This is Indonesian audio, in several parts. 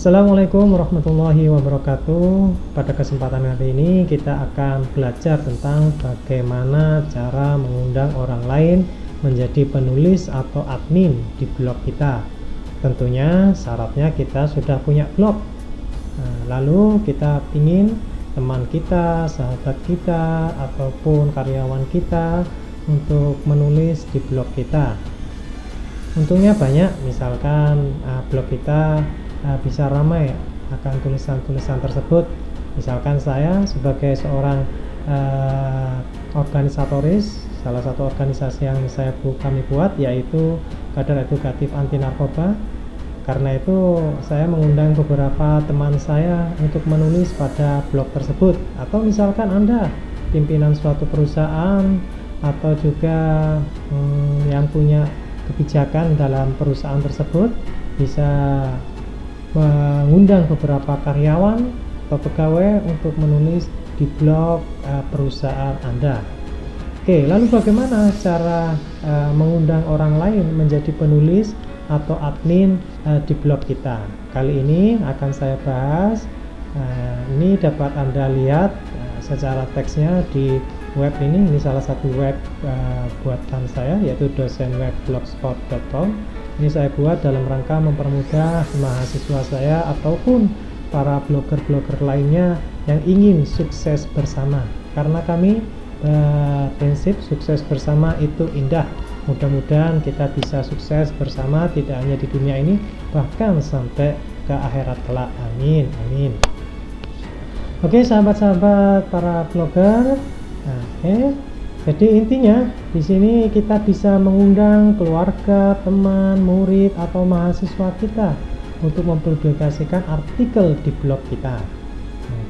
Assalamualaikum warahmatullahi wabarakatuh. Pada kesempatan hari ini kita akan belajar tentang bagaimana cara mengundang orang lain menjadi penulis atau admin di blog kita. Tentunya syaratnya kita sudah punya blog. Lalu kita ingin teman kita, sahabat kita, ataupun karyawan kita untuk menulis di blog kita. Untungnya banyak, misalkan blog kita bisa ramai akan tulisan-tulisan tersebut. Misalkan saya sebagai seorang organisatoris, salah satu organisasi yang kami buat yaitu Kadar Edukatif Anti Narkoba. Karena itu saya mengundang beberapa teman saya untuk menulis pada blog tersebut. Atau misalkan Anda pimpinan suatu perusahaan atau juga yang punya kebijakan dalam perusahaan tersebut, bisa mengundang beberapa karyawan atau pegawai untuk menulis di blog perusahaan Anda. Oke, lalu bagaimana cara mengundang orang lain menjadi penulis atau admin di blog kita? Kali ini akan saya bahas. Ini dapat Anda lihat secara teksnya di web ini. Ini salah satu web buatan saya, yaitu dosenwebblogspot.com. Ini saya buat dalam rangka mempermudah mahasiswa saya ataupun para blogger-blogger lainnya yang ingin sukses bersama. Karena kami prinsip sukses bersama itu indah. Mudah-mudahan kita bisa sukses bersama, tidak hanya di dunia ini, bahkan sampai ke akhirat kelak. Amin, amin. Oke, sahabat-sahabat para blogger. Jadi intinya di sini kita bisa mengundang keluarga, teman, murid atau mahasiswa kita untuk mempublikasikan artikel di blog kita.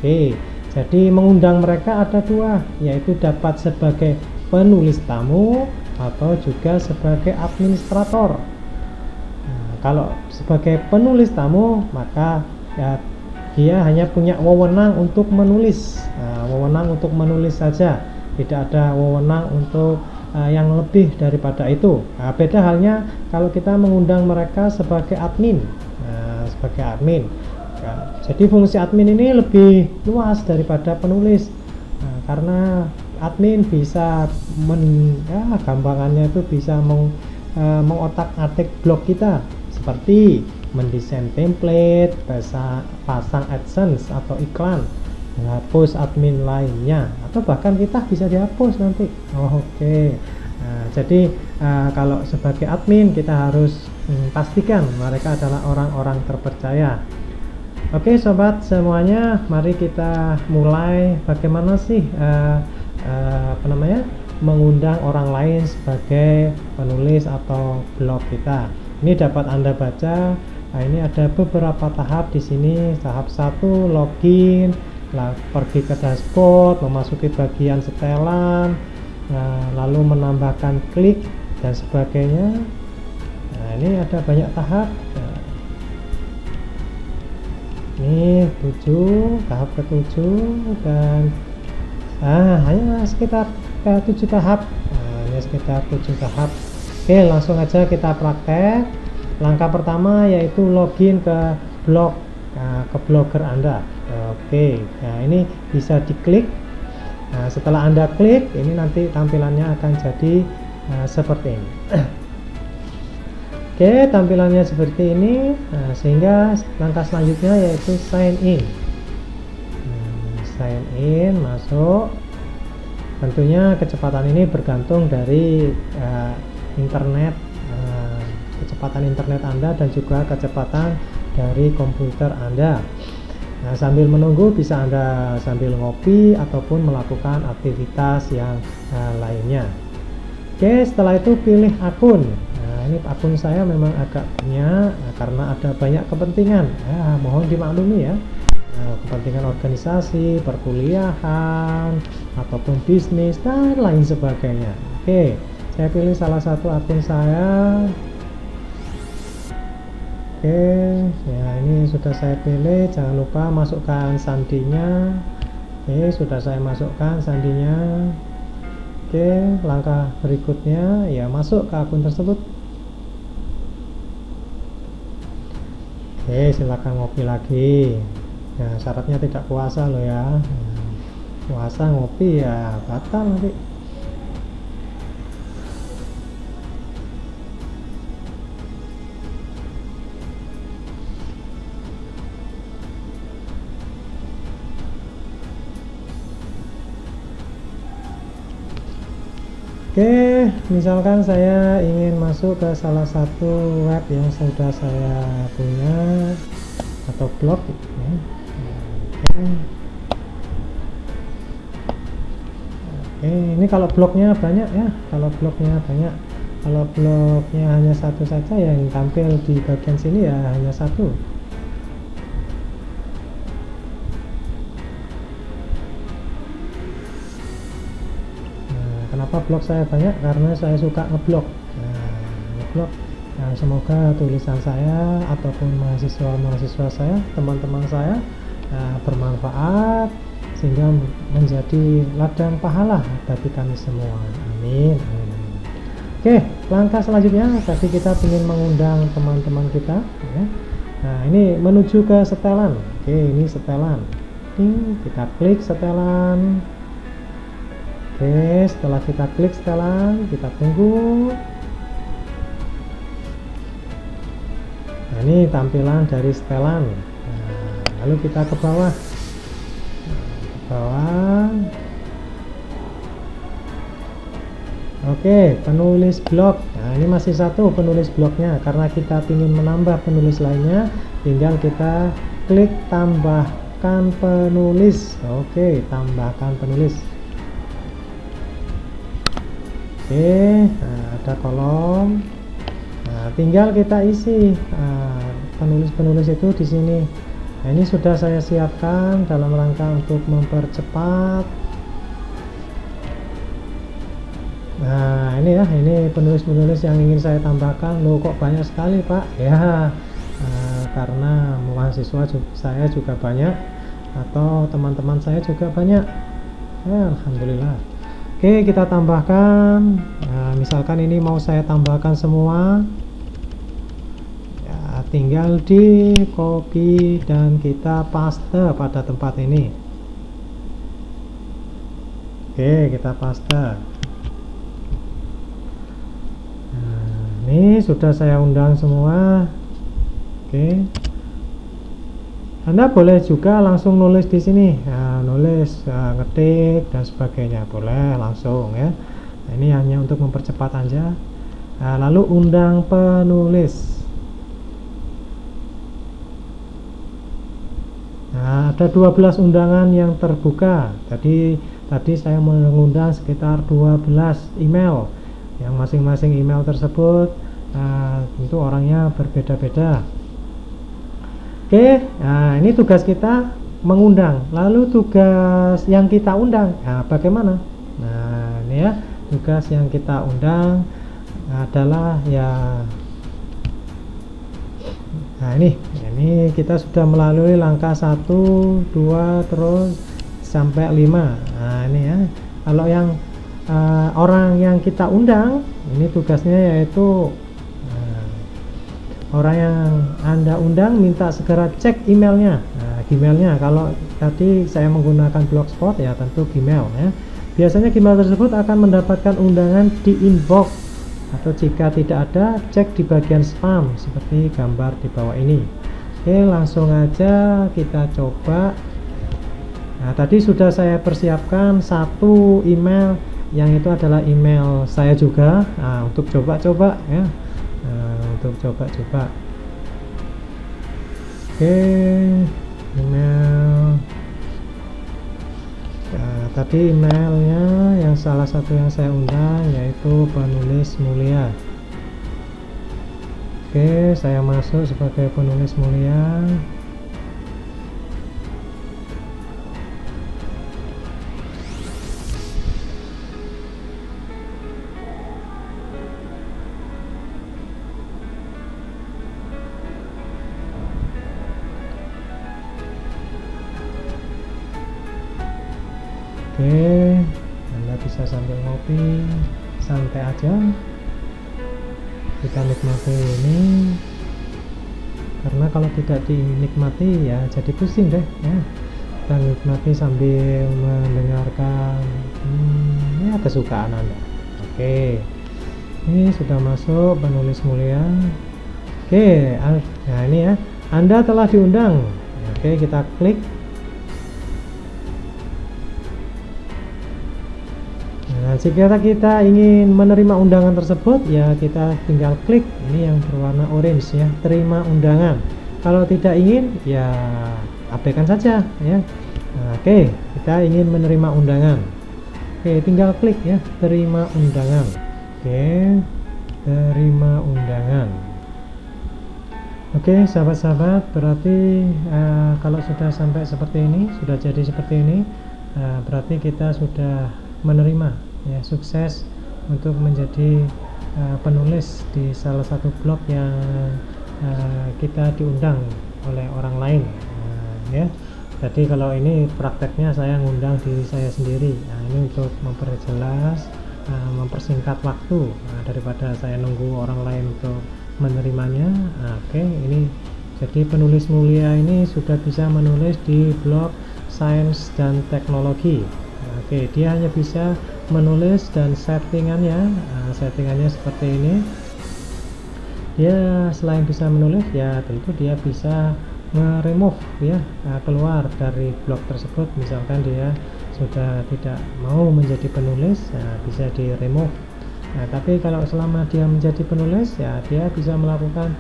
Oke, jadi mengundang mereka ada dua, yaitu dapat sebagai penulis tamu atau juga sebagai administrator. Kalau sebagai penulis tamu, maka dia hanya punya wewenang untuk menulis, wewenang untuk menulis saja. Tidak ada wewenang untuk yang lebih daripada itu. Beda halnya kalau kita mengundang mereka sebagai admin. Sebagai admin. Jadi fungsi admin ini lebih luas daripada penulis. Karena admin bisa gampangannya itu bisa mengotak-atik blog kita, seperti mendesain template, pasang AdSense atau iklan, menghapus admin lainnya, atau bahkan kita bisa dihapus nanti. Oke. Jadi kalau sebagai admin kita harus pastikan mereka adalah orang-orang terpercaya. Oke sobat semuanya, mari kita mulai bagaimana sih mengundang orang lain sebagai penulis atau blog kita. Ini dapat Anda baca. Ini ada beberapa tahap di sini. Tahap 1, login, pergi ke dashboard, memasuki bagian setelan, lalu menambahkan klik dan sebagainya. Ini ada banyak tahap. Ini 7, tahap ke-7 dan hanya sekitar 7 tahap. Ini sekitar 7 tahap. Oke, langsung aja kita praktek. Langkah pertama yaitu login ke blog, ke blogger Anda. Oke, nah ini bisa diklik. Setelah Anda klik, ini nanti tampilannya akan jadi seperti ini. Oke, tampilannya seperti ini. Sehingga langkah selanjutnya yaitu sign in. Sign in, masuk. Tentunya kecepatan ini bergantung dari internet, kecepatan internet Anda dan juga kecepatan dari komputer Anda. Sambil menunggu bisa Anda sambil ngopi ataupun melakukan aktivitas yang lainnya. Oke, setelah itu pilih akun. Ini akun saya memang agak banyak karena ada banyak kepentingan. Mohon dimaklumi ya. Kepentingan organisasi, perkuliahan, ataupun bisnis dan lain sebagainya. Oke, saya pilih salah satu akun saya. Oke, ya ini sudah saya pilih. Jangan lupa masukkan sandinya. Oke, sudah saya masukkan sandinya. Oke, langkah berikutnya ya masuk ke akun tersebut. Oke, silakan ngopi lagi. Nah, syaratnya tidak puasa loh ya. Nah, puasa ngopi ya batal nanti. Oke, misalkan saya ingin masuk ke salah satu web yang sudah saya punya atau blog ya. Oke. Oke, ini kalau blognya banyak ya, kalau blognya banyak. Kalau blognya hanya satu saja yang tampil di bagian sini ya hanya satu. Kenapa blog saya banyak? Karena saya suka ngeblog. Ngeblog. Nah, semoga tulisan saya ataupun mahasiswa-mahasiswa saya, teman-teman saya bermanfaat sehingga menjadi ladang pahala bagi kami semua. Amin. Oke, langkah selanjutnya tadi kita ingin mengundang teman-teman kita. Ya. Nah, ini menuju ke setelan. Oke, ini setelan. Kita klik setelan. Oke, setelah kita klik setelan, kita tunggu. Nah, ini tampilan dari setelan. Nah, lalu kita ke bawah. Ke bawah. Oke, penulis blog. Nah, ini masih satu penulis blognya. Karena kita ingin menambah penulis lainnya, tinggal kita klik tambahkan penulis. Oke, tambahkan penulis. Oke, nah, ada kolom. Nah, tinggal kita isi penulis-penulis itu di sini. Nah, ini sudah saya siapkan dalam rangka untuk mempercepat. Nah, ini ya, ini penulis-penulis yang ingin saya tambahkan. Loh, kok banyak sekali, Pak? Ya, karena mahasiswa saya juga banyak, atau teman-teman saya juga banyak. Ya, alhamdulillah. Oke, kita tambahkan. Nah, misalkan ini mau saya tambahkan semua ya, tinggal di copy dan kita paste pada tempat ini. Oke, kita paste. Nah, ini sudah saya undang semua. Oke, Anda boleh juga langsung nulis di sini, nah, nulis, ngetik dan sebagainya, boleh langsung ya. Nah, ini hanya untuk mempercepat aja. Nah, lalu undang penulis. Nah, ada 12 undangan yang terbuka. Tadi saya mengundang sekitar 12 email. Yang masing-masing email tersebut tentu orangnya berbeda-beda. Oke, nah ini tugas kita mengundang. Lalu tugas yang kita undang, nah bagaimana? Nah ini ya, tugas yang kita undang adalah ya. Nah ini kita sudah melalui langkah 1, 2, terus sampai 5. Nah ini ya, kalau yang orang yang kita undang, ini tugasnya yaitu orang yang Anda undang minta segera cek emailnya. Nah, Gmailnya, kalau tadi saya menggunakan Blogspot ya tentu Gmail ya. Biasanya Gmail tersebut akan mendapatkan undangan di inbox, atau jika tidak ada, cek di bagian spam seperti gambar di bawah ini. Oke, langsung aja kita coba. Nah, tadi sudah saya persiapkan satu email yang itu adalah email saya juga. Nah, untuk coba-coba ya. Untuk coba-coba. Oke, email. Nah, tadi emailnya yang salah satu yang saya undang yaitu penulis mulia. Oke, saya masuk sebagai penulis mulia. Oke, Anda bisa sambil ngopi, santai aja. Kita nikmati ini. karena kalau tidak dinikmati ya jadi pusing deh ya. Kita nikmati sambil mendengarkan ya kesukaan Anda. Oke, ini sudah masuk penulis mulia. Oke, nah ini ya, Anda telah diundang. Oke, kita klik. Nah, jika kita ingin menerima undangan tersebut ya kita tinggal klik ini yang berwarna orange ya, terima undangan. Kalau tidak ingin ya abaikan saja ya. Nah, oke, kita ingin menerima undangan. Oke, tinggal klik ya, terima undangan. Oke, terima undangan. Oke, sahabat-sahabat, berarti kalau sudah sampai seperti ini, sudah jadi seperti ini, berarti kita sudah menerima ya, sukses untuk menjadi penulis di salah satu blog yang kita diundang oleh orang lain ya. Jadi kalau ini prakteknya saya ngundang diri saya sendiri. Nah, ini untuk memperjelas, mempersingkat waktu daripada saya nunggu orang lain untuk menerimanya. Oke, ini jadi penulis mulia ini sudah bisa menulis di blog sains dan teknologi. Oke, dia hanya bisa menulis dan settingannya seperti ini. Dia selain bisa menulis ya tentu dia bisa remove ya, keluar dari blog tersebut. Misalkan dia sudah tidak mau menjadi penulis, bisa di remove. Nah, tapi kalau selama dia menjadi penulis ya dia bisa melakukan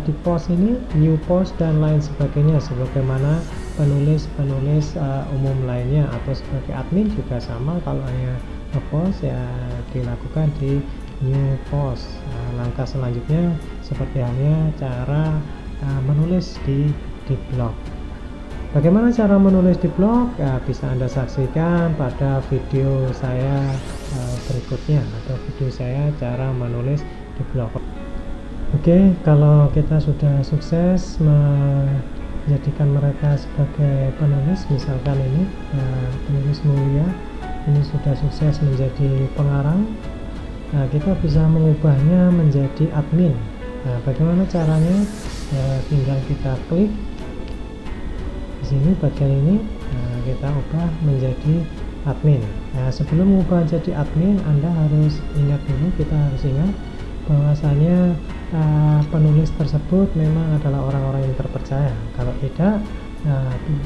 di post ini, new post dan lain sebagainya, sebagaimana penulis-penulis umum lainnya, atau sebagai admin juga sama. Kalau hanya ngepost ya dilakukan di new post. Langkah selanjutnya seperti halnya cara menulis di blog. Bagaimana cara menulis di blog? Bisa Anda saksikan pada video saya berikutnya, atau video saya cara menulis di blog. Oke, kalau kita sudah sukses menjadikan mereka sebagai penulis, misalkan ini penulis mulia ini sudah sukses menjadi pengarang, nah kita bisa mengubahnya menjadi admin. Nah, bagaimana caranya? Tinggal kita klik di sini bagian ini, kita ubah menjadi admin. Nah, sebelum mengubah jadi admin, Anda harus ingat dulu, kita harus ingat bahwasanya penulis tersebut memang adalah orang-orang yang terpercaya. Kalau tidak,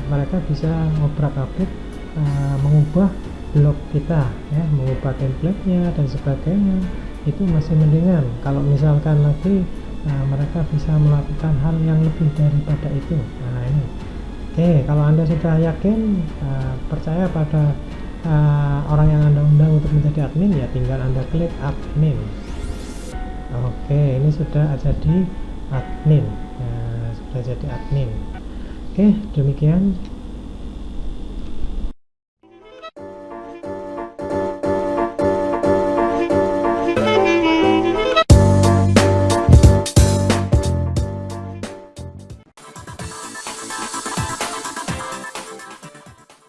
mereka bisa ngobrak-abrik mengubah blog kita ya, mengubah template-nya dan sebagainya. Itu masih mendingan. Kalau misalkan lagi mereka bisa melakukan hal yang lebih daripada itu. Nah, ini oke, kalau Anda sudah yakin percaya pada orang yang Anda undang untuk menjadi admin, ya tinggal Anda klik admin. Oke, ini sudah jadi admin. Sudah jadi admin. Oke, demikian